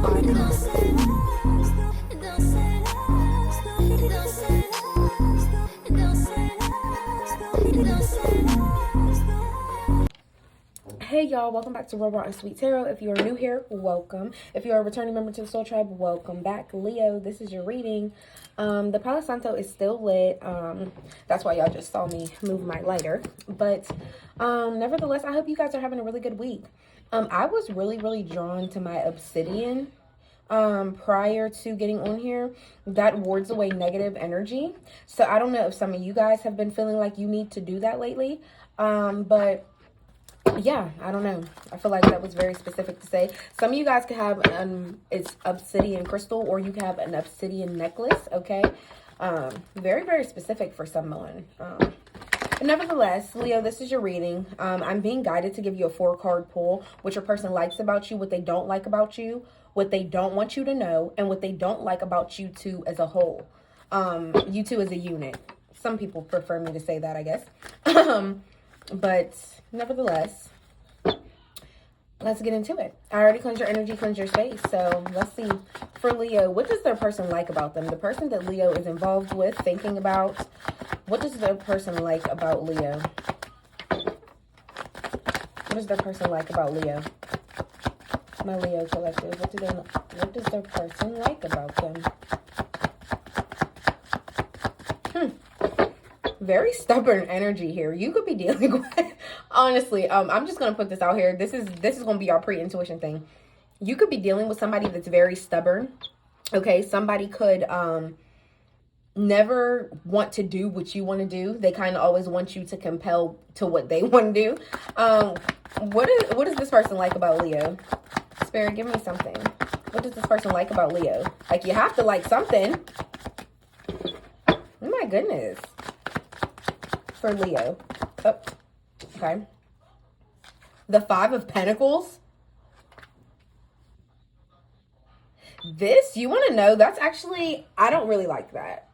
Hey y'all, welcome back to Robot and Sweet Tarot. If you are new here, welcome. If you are a returning member to the Soul Tribe, welcome back. Leo, this is your reading. The Palo Santo is still lit. That's why y'all just saw me move my lighter. But nevertheless, I hope you guys are having a really good week. I was really drawn to my obsidian prior to getting on here. That wards away negative energy. So I don't know if some of you guys have been feeling like you need to do that lately. But yeah, I don't know. I feel like that was very specific to say. Some of you guys could have it's obsidian crystal, or you could have an obsidian necklace, okay? Very specific for someone. But nevertheless, Leo, this is your reading. I'm being guided to give you a 4-card pull. What your person likes about you, what they don't like about you, what they don't want you to know, and what they don't like about you two as a whole. You two as a unit. Some people prefer me to say that, I guess. But nevertheless, let's get into it. I already cleansed your energy, cleansed your space. So let's see. For Leo, what does their person like about them? The person that Leo is involved with, thinking about. What does their person like about Leo? What does their person like about Leo? My Leo collective. What does their person like about them? Very stubborn energy here. You could be dealing with, honestly, I'm just going to put this out here. This is going to be our pre-intuition thing. You could be dealing with somebody that's very stubborn. Okay. Somebody could, never want to do what you want to do. They kind of always want you to compel to what they want to do. What is this person like about Leo? Spirit, give me something. What does this person like about Leo? Like, you have to like something. Oh my goodness. For Leo. Oh, okay. The 5 of Pentacles. This, you want to know, that's actually, I don't really like that.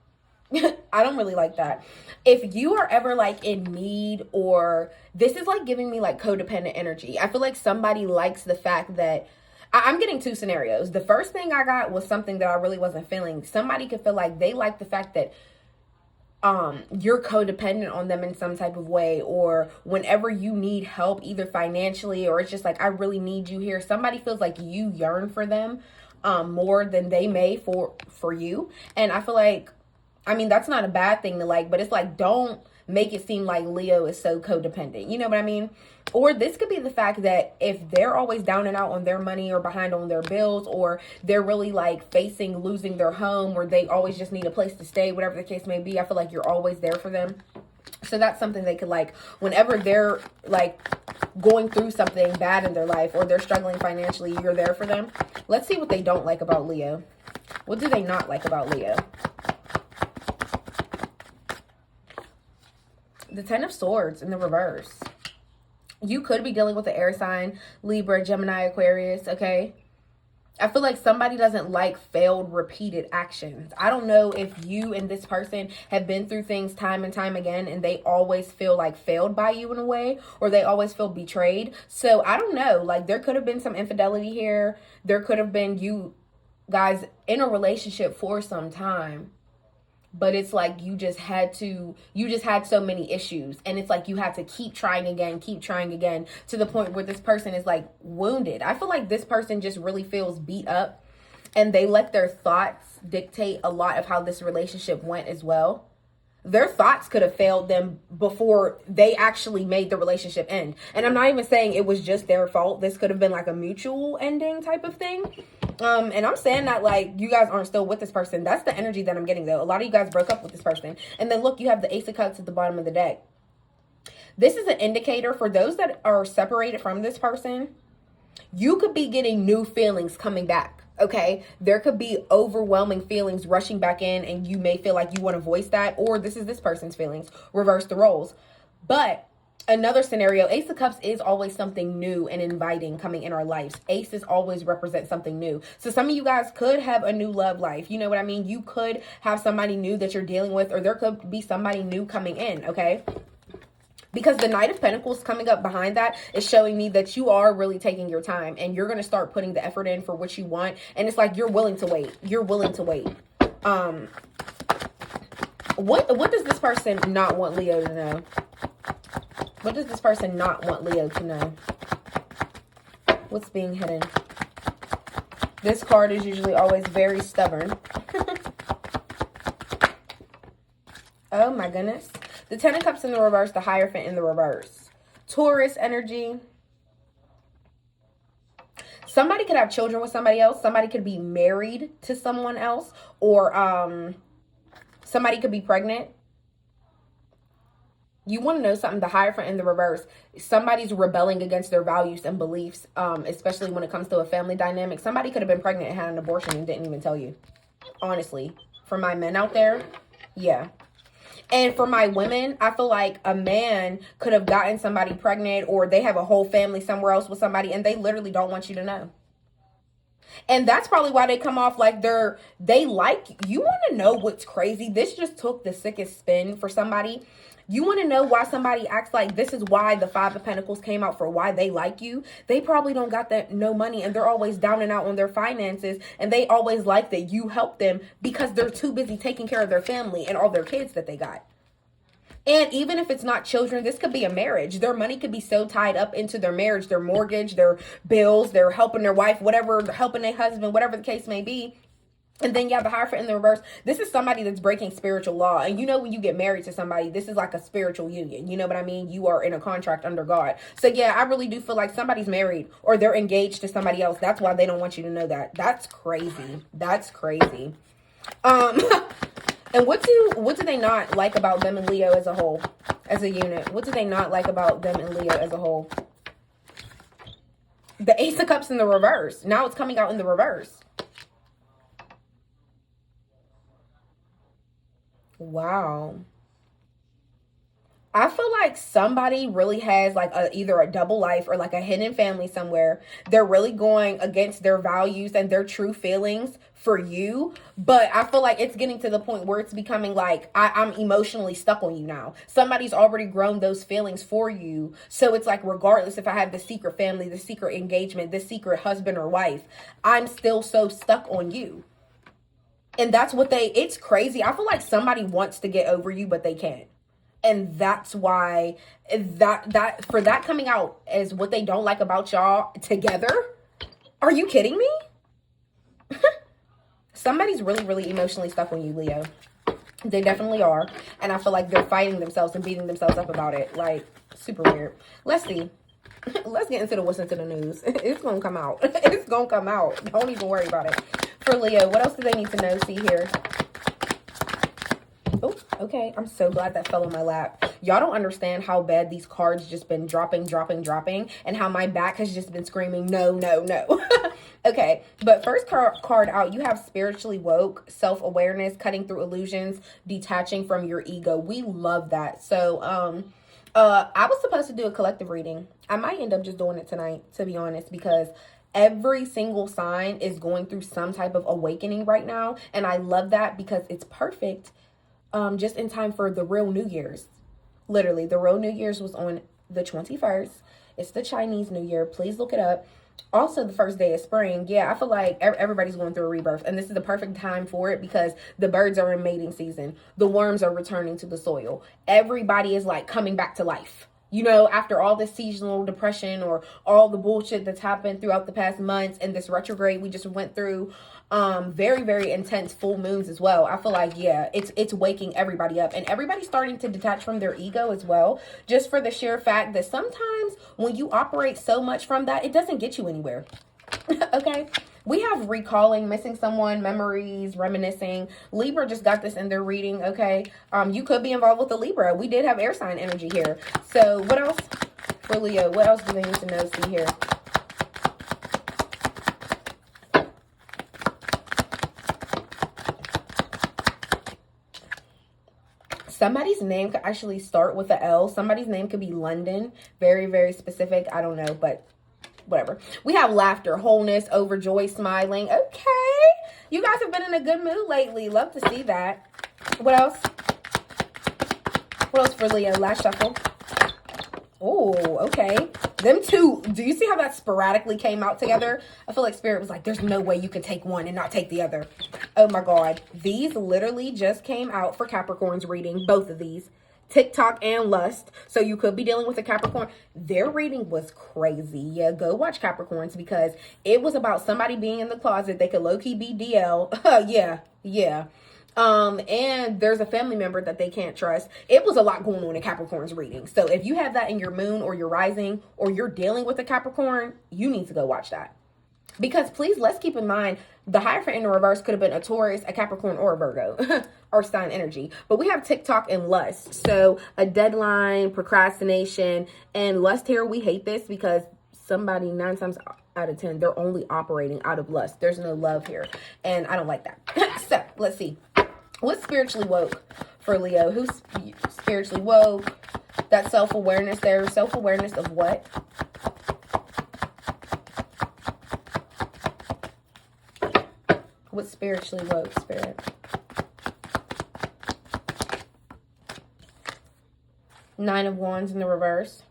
I don't really like that. If you are ever like in need, or this is like giving me like codependent energy. I feel like somebody likes the fact that I'm getting 2 scenarios. The first thing I got was something that I really wasn't feeling. Somebody could feel like they like the fact that you're codependent on them in some type of way, or whenever you need help, either financially, or it's just like, I really need you here. Somebody feels like you yearn for them more than they may for you. And I feel like, I mean, that's not a bad thing to like, but it's like, don't make it seem like Leo is so codependent. You know what I mean? Or this could be the fact that if they're always down and out on their money, or behind on their bills, or they're really like facing losing their home, or they always just need a place to stay, whatever the case may be, I feel like you're always there for them. So that's something they could like, whenever they're like going through something bad in their life, or they're struggling financially, you're there for them. Let's see what they don't like about Leo. What do they not like about Leo? The 10 of Swords in the reverse. You could be dealing with an air sign, Libra, Gemini, Aquarius, okay? I feel like somebody doesn't like failed, repeated actions. I don't know if you and this person have been through things time and time again, and they always feel like failed by you in a way, or they always feel betrayed. So I don't know, like there could have been some infidelity here. There could have been you guys in a relationship for some time, but it's like you just had so many issues, and it's like you had to keep trying again to the point where this person is like wounded. I feel like this person just really feels beat up, and they let their thoughts dictate a lot of how this relationship went as well. Their thoughts could have failed them before they actually made the relationship end. And I'm not even saying it was just their fault. This could have been like a mutual ending type of thing. And I'm saying that like you guys aren't still with this person. That's the energy that I'm getting though. A lot of you guys broke up with this person. And then look, you have the Ace of Cups at the bottom of the deck. This is an indicator for those that are separated from this person. You could be getting new feelings coming back. Okay, there could be overwhelming feelings rushing back in, and you may feel like you want to voice that, or this is this person's feelings. Reverse the roles. But another scenario, Ace of Cups is always something new and inviting coming in our lives. Aces always represent something new. So some of you guys could have a new love life. You know what I mean? You could have somebody new that you're dealing with, or there could be somebody new coming in, okay? Because the Knight of Pentacles coming up behind that is showing me that you are really taking your time and you're going to start putting the effort in for what you want. And it's like you're willing to wait. You're willing to wait. What does this person not want Leo to know? What does this person not want Leo to know? What's being hidden? This card is usually always very stubborn. Oh my goodness. The Ten of Cups in the reverse, the Hierophant in the reverse. Taurus energy. Somebody could have children with somebody else. Somebody could be married to someone else. Or somebody could be pregnant. You want to know something? The Hierophant in the reverse. Somebody's rebelling against their values and beliefs, especially when it comes to a family dynamic. Somebody could have been pregnant and had an abortion and didn't even tell you. Honestly. For my men out there, yeah. And for my women, I feel like a man could have gotten somebody pregnant or they have a whole family somewhere else with somebody and they literally don't want you to know. And that's probably why they come off like they like you. Want to know what's crazy? This just took the sickest spin for somebody. You want to know why somebody acts like this is why the Five of Pentacles came out, for why they like you. They probably don't got that no money and they're always down and out on their finances. And they always like that you help them because they're too busy taking care of their family and all their kids that they got. And even if it's not children, this could be a marriage. Their money could be so tied up into their marriage, their mortgage, their bills, they're helping their wife, whatever, helping their husband, whatever the case may be. And then you have the Hierophant in the reverse. This is somebody that's breaking spiritual law. And you know, when you get married to somebody, this is like a spiritual union. You know what I mean? You are in a contract under God. So yeah, I really do feel like somebody's married or they're engaged to somebody else. That's why they don't want you to know that. That's crazy. That's crazy. And what do they not like about them and Leo as a whole, as a unit? What do they not like about them and Leo as a whole? The Ace of Cups in the reverse. Now it's coming out in the reverse. Wow. I feel like somebody really has like either a double life or like a hidden family somewhere. They're really going against their values and their true feelings for you. But I feel like it's getting to the point where it's becoming like I'm emotionally stuck on you now. Somebody's already grown those feelings for you. So it's like regardless if I have the secret family, the secret engagement, the secret husband or wife, I'm still so stuck on you. And that's what it's crazy. I feel like somebody wants to get over you, but they can't. And that's why that coming out as what they don't like about y'all together. Are you kidding me? Somebody's really, really emotionally stuck on you, Leo. They definitely are. And I feel like they're fighting themselves and beating themselves up about it. Like, super weird. Let's see. Let's get into what's into the news. It's going to come out. It's going to come out. Don't even worry about it. For Leo, what else do they need to know? See here. Oh, okay. I'm so glad that fell on my lap. Y'all don't understand how bad these cards just been dropping, and how my back has just been screaming, no, no, no. Okay, but first card out, you have spiritually woke, self-awareness, cutting through illusions, detaching from your ego. We love that. So, I was supposed to do a collective reading. I might end up just doing it tonight, to be honest, because every single sign is going through some type of awakening right now. And I love that because it's perfect. Just in time for the real New Year's. Literally, the real New Year's was on the 21st. It's the Chinese New Year. Please look it up. Also, the first day of spring. Yeah, I feel like everybody's going through a rebirth. And this is the perfect time for it because the birds are in mating season. The worms are returning to the soil. Everybody is like coming back to life. You know, after all this seasonal depression or all the bullshit that's happened throughout the past months and this retrograde we just went through, very, very intense full moons as well. I feel like, yeah, it's waking everybody up and everybody's starting to detach from their ego as well. Just for the sheer fact that sometimes when you operate so much from that, it doesn't get you anywhere. Okay. We have recalling, missing someone, memories, reminiscing. Libra just got this in their reading, okay? You could be involved with a Libra. We did have air sign energy here. So what else for Leo? What else do they need to know? See here. Somebody's name could actually start with a L. Somebody's name could be London. Very, very specific. I don't know, but whatever. We have laughter, wholeness, overjoyed, smiling. Okay. You guys have been in a good mood lately. Love to see that. What else? What else for Leo? Last shuffle. Oh, okay. Them two, do you see how that sporadically came out together? I feel like Spirit was like, there's no way you could take one and not take the other. Oh my God. These literally just came out for Capricorn's reading, both of these. TikTok and Lust. So you could be dealing with a Capricorn. Their reading was crazy. Yeah, go watch Capricorns because it was about somebody being in the closet. They could low-key be DL. Yeah, yeah. And there's a family member that they can't trust. It was a lot going on in Capricorn's reading. So if you have that in your moon or your rising or you're dealing with a Capricorn, you need to go watch that. Because please, let's keep in mind, the Hierophant in the reverse could have been a Taurus, a Capricorn, or a Virgo, or sign energy. But we have TikTok and lust. So a deadline, procrastination, and lust here, we hate this because somebody 9 times out of 10, they're only operating out of lust. There's no love here. And I don't like that. So let's see. What's spiritually woke for Leo? Who's spiritually woke? That self-awareness there. Self-awareness of what? What's spiritually woke, Spirit? Nine of Wands in the reverse.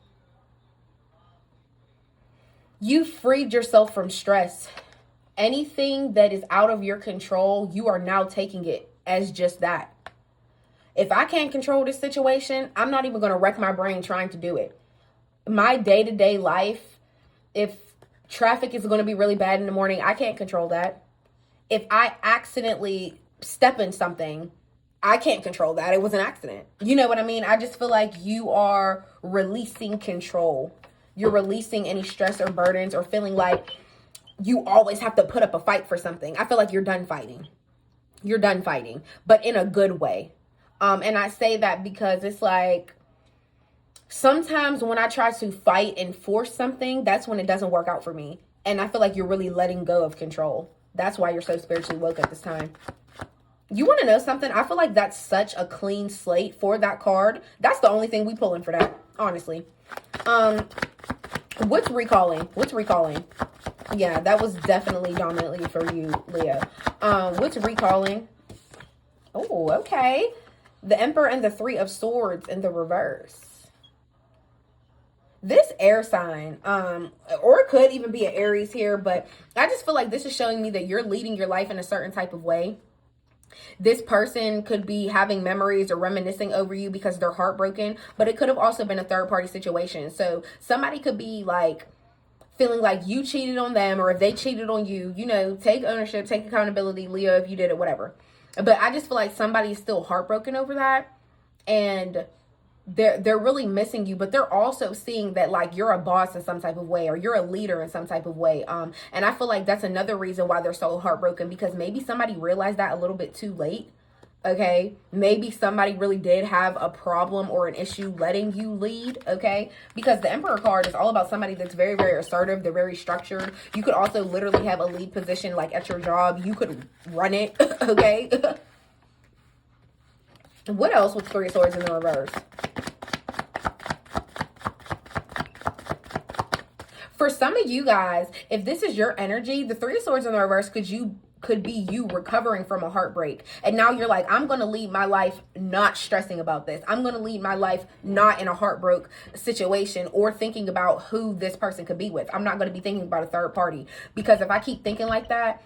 You freed yourself from stress. Anything that is out of your control, you are now taking it as just that. If I can't control this situation, I'm not even going to wreck my brain trying to do it. My day-to-day life, if traffic is going to be really bad in the morning, I can't control that. If I accidentally step in something, I can't control that. It was an accident. You know what I mean? I just feel like you are releasing control. You're releasing any stress or burdens or feeling like you always have to put up a fight for something. I feel like you're done fighting. You're done fighting, but in a good way. And I say that because it's like sometimes when I try to fight and force something, that's when it doesn't work out for me. And I feel like you're really letting go of control. That's why you're so spiritually woke at this time. You want to know something? I feel like that's such a clean slate for that card. That's the only thing we pulling for that, honestly. What's recalling? What's recalling? Yeah, that was definitely dominantly for you, Leo. What's recalling? Oh, okay. The Emperor and the Three of Swords in the reverse. This air sign, or it could even be an Aries here, but I just feel like this is showing me that you're leading your life in a certain type of way. This person could be having memories or reminiscing over you because they're heartbroken, but it could have also been a third-party situation. So somebody could be like feeling like you cheated on them, or if they cheated on you, you know, take ownership, take accountability, Leo, if you did it, whatever. But I just feel like somebody is still heartbroken over that, and they're really missing you, but they're also seeing that like you're a boss in some type of way, or you're a leader in some type of way. And I feel like that's another reason why they're so heartbroken, because maybe somebody realized that a little bit too late. Okay, maybe somebody really did have a problem or an issue letting you lead. Okay, because the Emperor card is all about somebody that's very, very assertive. They're very structured. You could also literally have a lead position like at your job. You could run it. Okay. What else with Three of Swords in the reverse? For some of you guys, if this is your energy, the Three of Swords in the reverse could be you recovering from a heartbreak. And now you're like, I'm going to lead my life not stressing about this. I'm going to lead my life not in a heartbroken situation or thinking about who this person could be with. I'm not going to be thinking about a third party, because if I keep thinking like that,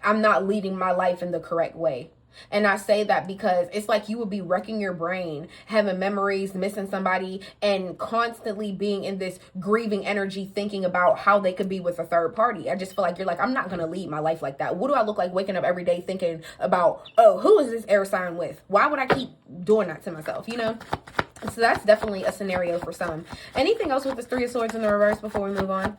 I'm not leading my life in the correct way. And I say that because it's like you would be wrecking your brain, having memories, missing somebody, and constantly being in this grieving energy, thinking about how they could be with a third party. I just feel like you're like, I'm not going to lead my life like that. What do I look like waking up every day thinking about, oh, who is this air sign with? Why would I keep doing that to myself, you know? So that's definitely a scenario for some. Anything else with this Three of Swords in the reverse before we move on?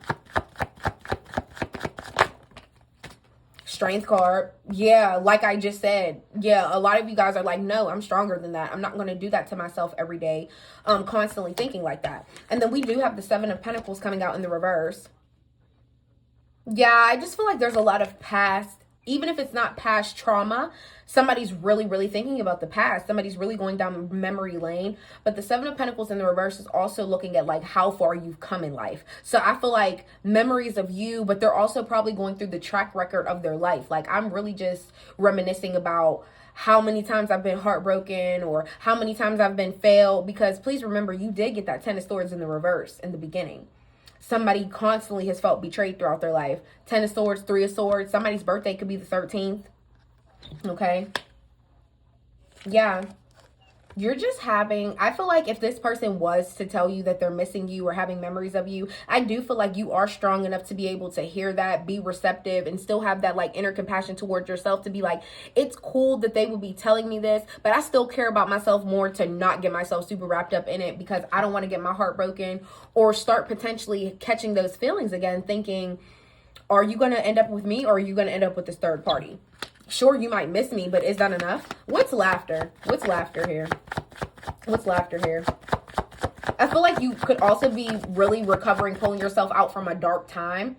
Strength card. Yeah, like I just said, yeah, a lot of you guys are like, no, I'm stronger than that. I'm not going to do that to myself every day. Constantly thinking like that. And then we do have the Seven of Pentacles coming out in the reverse. Yeah, I just feel like there's a lot of past even if it's not past trauma, somebody's really, really thinking about the past. Somebody's really going down memory lane. But the Seven of Pentacles in the reverse is also looking at like how far you've come in life. So I feel like memories of you, but they're also probably going through the track record of their life. Like I'm really just reminiscing about how many times I've been heartbroken or how many times I've been failed. Because please remember, you did get that Ten of Swords in the reverse in the beginning. Somebody constantly has felt betrayed throughout their life. Ten of Swords, Three of Swords. Somebody's birthday could be the 13th. Okay. Yeah. You're just having, I feel like if this person was to tell you that they're missing you or having memories of you, I do feel like you are strong enough to be able to hear that, be receptive, and still have that like inner compassion towards yourself to be like, it's cool that they would be telling me this, but I still care about myself more to not get myself super wrapped up in it because I don't want to get my heart broken or start potentially catching those feelings again, thinking, are you going to end up with me or are you going to end up with this third party? Sure, you might miss me, but is that enough? What's laughter? What's laughter here? What's laughter here? I feel like you could also be really recovering, pulling yourself out from a dark time.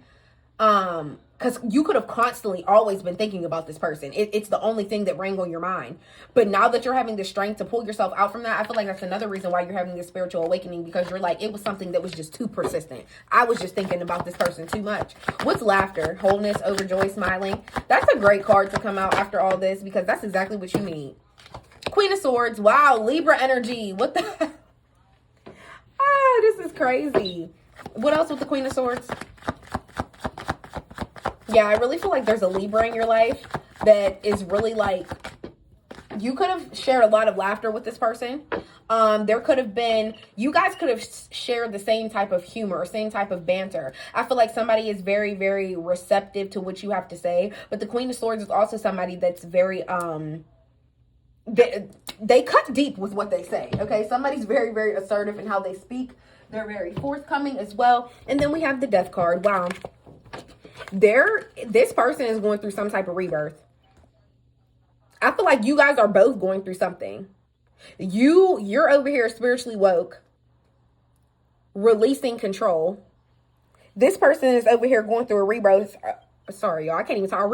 Because you could have constantly always been thinking about this person. It's the only thing that rang on your mind. But now that you're having the strength to pull yourself out from that, I feel like that's another reason why you're having this spiritual awakening, because you're like, it was something that was just too persistent. I was just thinking about this person too much. What's laughter? Wholeness, overjoy, smiling. That's a great card to come out after all this, because that's exactly what you need. Queen of Swords. Wow, Libra energy. What the? This is crazy. What else with the Queen of Swords? Yeah, I really feel like there's a Libra in your life that is really like, you could have shared a lot of laughter with this person. There could have been, you guys could have shared the same type of humor or same type of banter. I feel like somebody is very, very receptive to what you have to say. But the Queen of Swords is also somebody that's very, they cut deep with what they say. Okay, somebody's very, very assertive in how they speak. They're very forthcoming as well. And then we have the Death card. Wow. This person is going through some type of rebirth. I feel like you guys are both going through something. You're over here spiritually woke, releasing control. This person is over here going through a rebirth. Sorry, y'all, I can't even talk. A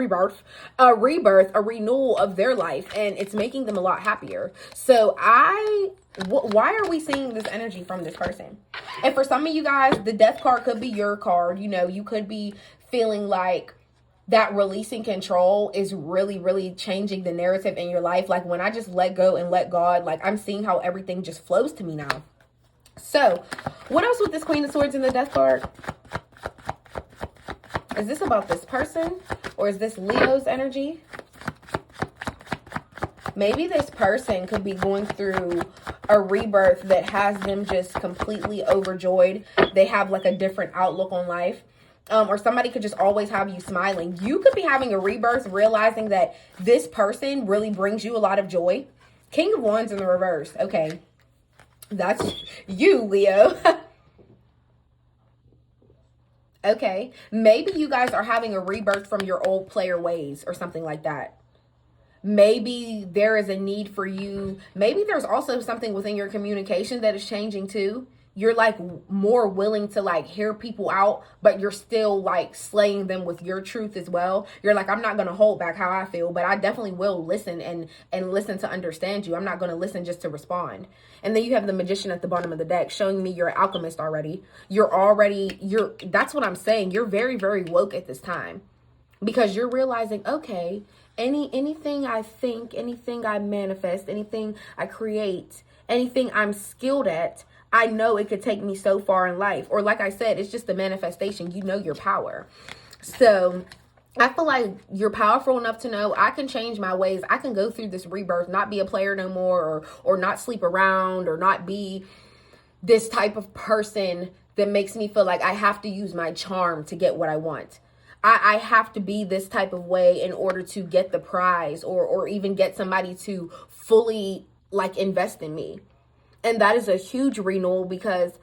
rebirth, a renewal of their life, and it's making them a lot happier. So why are we seeing this energy from this person? And for some of you guys, the Death card could be your card. You know, you could be feeling like that releasing control is really, really changing the narrative in your life. Like when I just let go and let God, like I'm seeing how everything just flows to me now. So what else with this Queen of Swords and the Death card? Is this about this person or is this Leo's energy? Maybe this person could be going through a rebirth that has them just completely overjoyed. They have like a different outlook on life. Or somebody could just always have you smiling. You could be having a rebirth, realizing that this person really brings you a lot of joy. King of Wands in the reverse. Okay. That's you, Leo. Okay. Maybe you guys are having a rebirth from your old player ways or something like that. Maybe there is a need for you. Maybe there's also something within your communication that is changing too. You're like more willing to like hear people out, but you're still like slaying them with your truth as well. You're like, I'm not going to hold back how I feel, but I definitely will listen and listen to understand you. I'm not going to listen just to respond. And then you have the Magician at the bottom of the deck showing me you're an alchemist already. That's what I'm saying. You're very, very woke at this time because you're realizing, okay, anything I think, anything I manifest, anything I create, anything I'm skilled at, I know it could take me so far in life. Or like I said, it's just the manifestation. You know your power. So I feel like you're powerful enough to know I can change my ways. I can go through this rebirth, not be a player no more, or not sleep around, or not be this type of person that makes me feel like I have to use my charm to get what I want. I have to be this type of way in order to get the prize or even get somebody to fully like invest in me. And that is a huge renewal because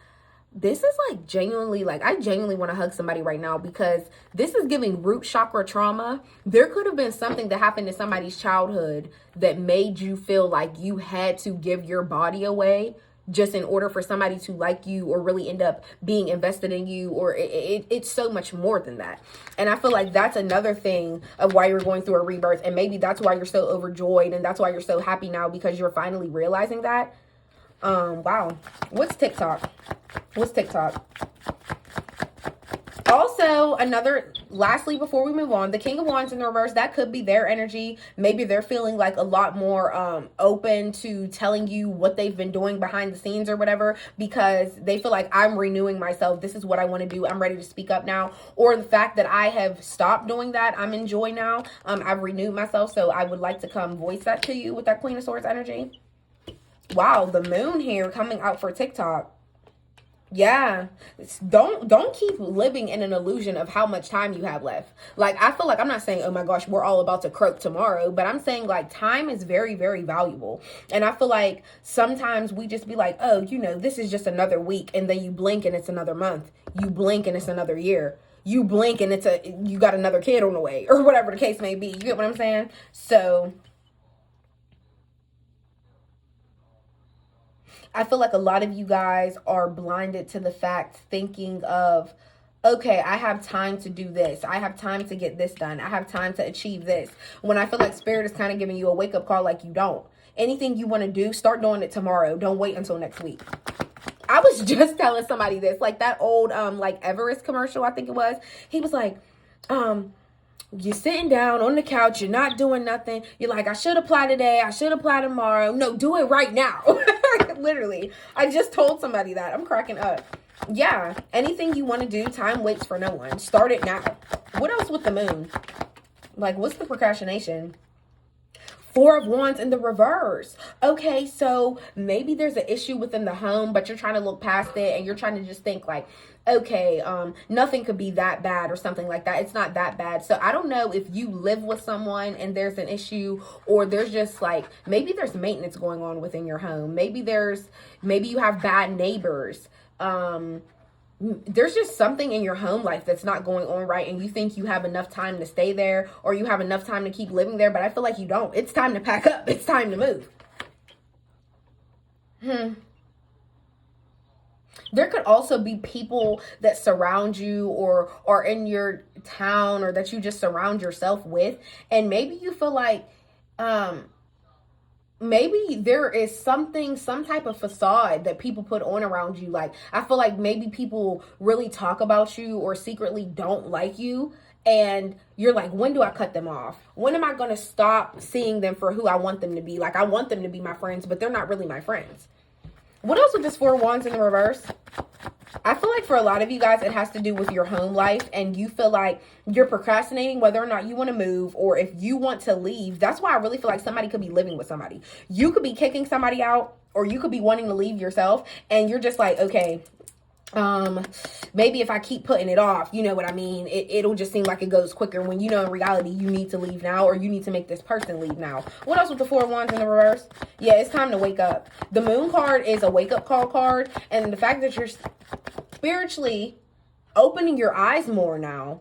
this is like genuinely, like I genuinely want to hug somebody right now because this is giving root chakra trauma. There could have been something that happened in somebody's childhood that made you feel like you had to give your body away just in order for somebody to like you or really end up being invested in you, or it's so much more than that. And I feel like that's another thing of why you're going through a rebirth, and maybe that's why you're so overjoyed, and that's why you're so happy now, because you're finally realizing that. Wow. What's TikTok? Also, lastly, before we move on, the King of Wands in the reverse, that could be their energy. Maybe they're feeling like a lot more open to telling you what they've been doing behind the scenes or whatever, because they feel like, I'm renewing myself. This is what I want to do. I'm ready to speak up now. Or the fact that I have stopped doing that. I'm in joy now. I've renewed myself. So I would like to come voice that to you with that Queen of Swords energy. Wow, the moon here coming out for TikTok. Yeah, don't keep living in an illusion of how much time you have left. Like, I feel like, I'm not saying, oh my gosh, we're all about to croak tomorrow, but I'm saying, like, time is very, very valuable. And I feel like sometimes we just be like, oh, this is just another week, and then you blink and it's another month. You blink and it's another year. You blink and you got another kid on the way, or whatever the case may be. You get what I'm saying? So I feel like a lot of you guys are blinded to the fact, thinking of, okay, I have time to do this. I have time to get this done. I have time to achieve this. When I feel like Spirit is kind of giving you a wake up call, like, you don't. Anything you want to do, start doing it tomorrow. Don't wait until next week. I was just telling somebody this, like that old, like Everest commercial, I think it was. He was like, you're sitting down on the couch, you're not doing nothing. You're like, I should apply today, I should apply tomorrow. No, do it right now. Literally. I just told somebody that. I'm cracking up. Yeah. Anything you want to do, time waits for no one. Start it now. What else with the moon? Like, what's the procrastination? Four of Wands in the reverse. Okay, so maybe there's an issue within the home, but you're trying to look past it, and you're trying to just think like, okay, nothing could be that bad or something like that. It's not that bad. So I don't know if you live with someone and there's an issue, or there's just like, maybe there's maintenance going on within your home. Maybe you have bad neighbors. There's just something in your home life that's not going on right, and you think you have enough time to stay there, or you have enough time to keep living there, but I feel like you don't. It's time to pack up. It's time to move. There could also be people that surround you, or are in your town, or that you just surround yourself with, and maybe you feel like maybe there is some type of facade that people put on around you. Like, I feel like maybe people really talk about you or secretly don't like you, and you're like, when do I cut them off? When am I going to stop seeing them for who I want them to be? Like, I want them to be my friends, but they're not really my friends. What else with this Four of Wands in the reverse? I feel like for a lot of you guys, it has to do with your home life, and you feel like you're procrastinating whether or not you want to move, or if you want to leave. That's why I really feel like somebody could be living with somebody. You could be kicking somebody out, or you could be wanting to leave yourself, and you're just like, okay, maybe if I keep putting it off, you know what I mean? It'll just seem like it goes quicker, when you know in reality you need to leave now, or you need to make this person leave now. What else with the Four of Wands in the reverse? Yeah, it's time to wake up. The Moon card is a wake up call card, and the fact that you're spiritually opening your eyes more now,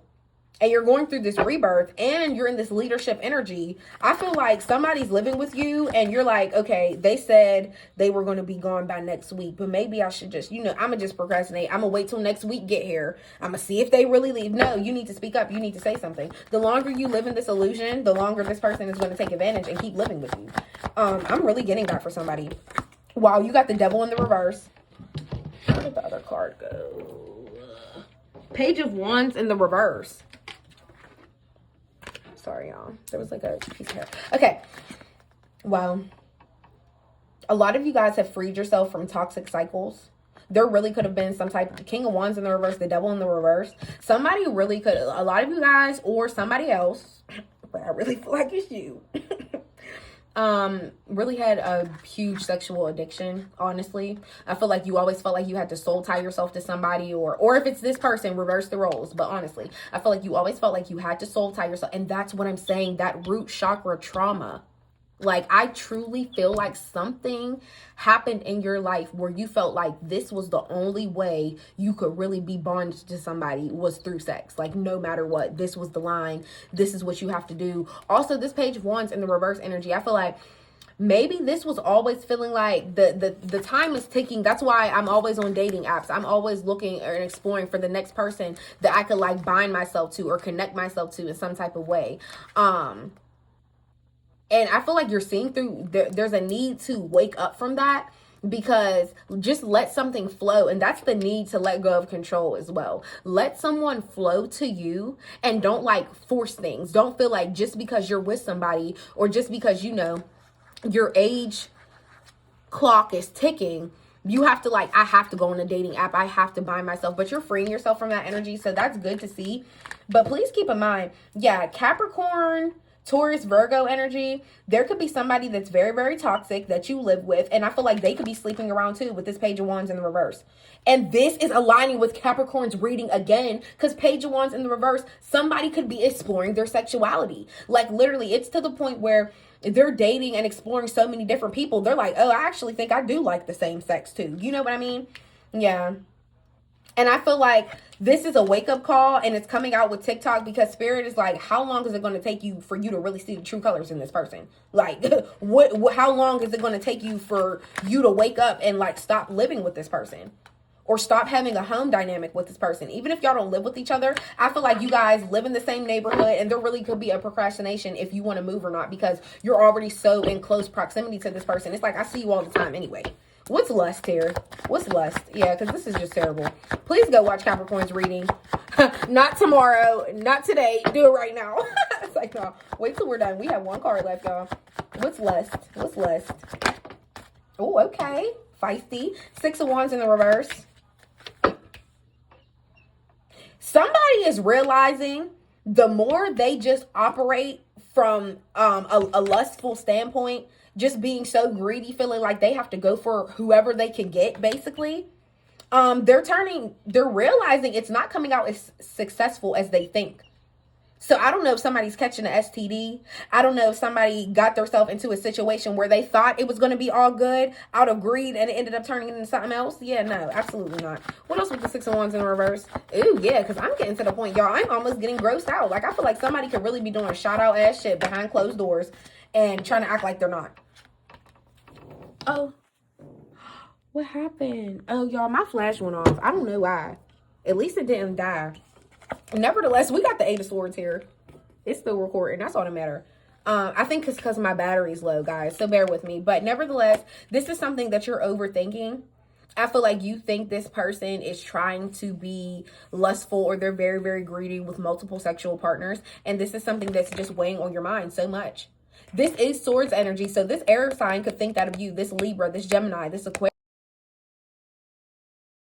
and you're going through this rebirth, and you're in this leadership energy, I feel like somebody's living with you, and you're like, okay, they said they were going to be gone by next week, but maybe I should just, I'm going to just procrastinate. I'm going to wait till next week get here. I'm going to see if they really leave. No, you need to speak up. You need to say something. The longer you live in this illusion, the longer this person is going to take advantage and keep living with you. I'm really getting that for somebody. Wow, you got the Devil in the reverse. Where did the other card go? Page of Wands in the reverse. Sorry, y'all. There was like a piece of hair. Okay. Wow. A lot of you guys have freed yourself from toxic cycles. There really could have been some type of King of Wands in the reverse, the Devil in the reverse. Somebody really could, a lot of you guys, or somebody else, but I really feel like it's you, really had a huge sexual addiction. Honestly, I feel like you always felt like you had to soul tie yourself to somebody, or if it's this person, reverse the roles. But honestly, I feel like you always felt like you had to soul tie yourself, and that's what I'm saying, that root chakra trauma. Like, I truly feel like something happened in your life where you felt like this was the only way you could really be bonded to somebody, was through sex. Like, no matter what, this was the line. This is what you have to do. Also, this Page of Wands in the reverse energy, I feel like Maybe this was always feeling like the time is ticking. That's why I'm always on dating apps. I'm always looking and exploring for the next person that I could like bind myself to or connect myself to in some type of way. And I feel like you're seeing through, there's a need to wake up from that, because just let something flow. And that's the need to let go of control as well. Let someone flow to you and don't like force things. Don't feel like just because you're with somebody or just because, you know, your age clock is ticking, you have to like, I have to go on a dating app, I have to bind myself. But you're freeing yourself from that energy, so that's good to see. But please keep in mind, yeah, Capricorn, Taurus, Virgo energy, there could be somebody that's very, very toxic that you live with. And I feel like they could be sleeping around too with this Page of Wands in the reverse. And this is aligning with Capricorn's reading again, because Page of Wands in the reverse, somebody could be exploring their sexuality. Like literally, it's to the point where they're dating and exploring so many different people. They're like, oh, I actually think I do like the same sex too. You know what I mean? Yeah. And I feel like this is a wake-up call, and it's coming out with TikTok, because Spirit is like, how long is it going to take you for you to really see the true colors in this person? Like, how long is it going to take you for you to wake up and like stop living with this person? Or stop having a home dynamic with this person? Even if y'all don't live with each other, I feel like you guys live in the same neighborhood, and there really could be a procrastination if you want to move or not, because you're already so in close proximity to this person. It's like, I see you all the time anyway. What's lust here? What's lust? Yeah, because this is just terrible. Please go watch Capricorn's reading. Not tomorrow. Not today. Do it right now. It's like, no, wait till we're done. We have one card left, y'all. What's lust? What's lust? Oh, okay. Feisty. Six of Wands in the reverse. Somebody is realizing the more they just operate from a lustful standpoint, just being so greedy, feeling like they have to go for whoever they can get, basically. They're realizing it's not coming out as successful as they think. So I don't know if somebody's catching an STD. I don't know if somebody got themselves into a situation where they thought it was going to be all good out of greed and it ended up turning into something else. Yeah, no, absolutely not. What else with the Six of Wands in reverse? Ooh, yeah, because I'm getting to the point, y'all, I'm almost getting grossed out. Like, I feel like somebody could really be doing shout out ass shit behind closed doors and trying to act like they're not. Oh, what happened? Oh, y'all, my flash went off. I don't know why. At least it didn't die. Nevertheless, we got the Eight of Swords here. It's still recording. That's all that matters. I think it's because my battery's low, guys. So bear with me. But nevertheless, this is something that you're overthinking. I feel like you think this person is trying to be lustful, or they're very, very greedy with multiple sexual partners. And this is something that's just weighing on your mind so much. This is Swords energy. So this air sign could think that of you. This Libra, this Gemini, this Aquarius.